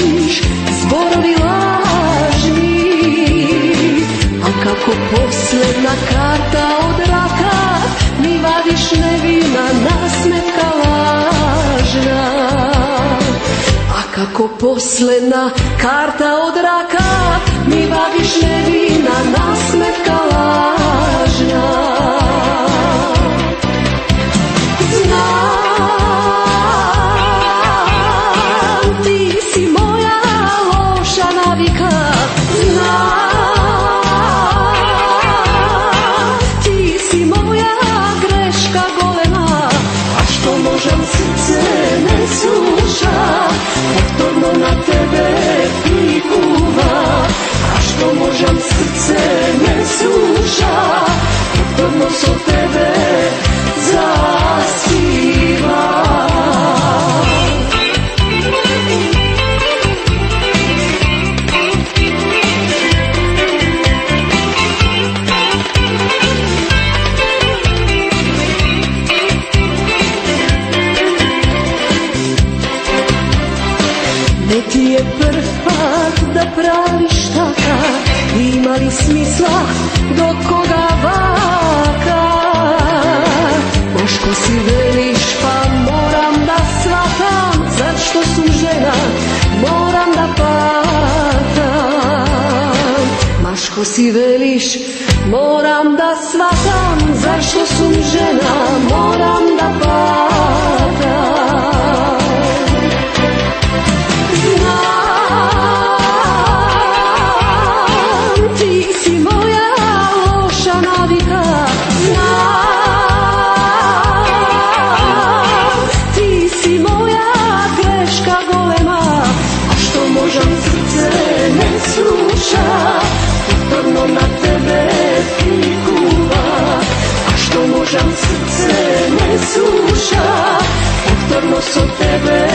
voliš, zborovi lažni. A kako posljedna karta od raka mi vadiš nevina, nasmetka lažna. A kako posljedna karta od raka mi vadiš nevina, nasmetka lažna. Znam, ti si moja loša navika, znam, ti si moja greška golema. A što možem, srce ne sluša, povtorno na tebe prikuva. A što možem, srce ne sluša, povtorno se od tebe zaspiva. Ne ti je prfak da praviš taka, ima li smisla do koga vaka? Boško si veliš pa moram da shvatam, zar što sam žena moram da patam. Maško si veliš moram da shvatam, zar što sam žena moram da patam. Povtorno na tebe prikuva. A što možem, srce ne sluša, povtorno se od tebe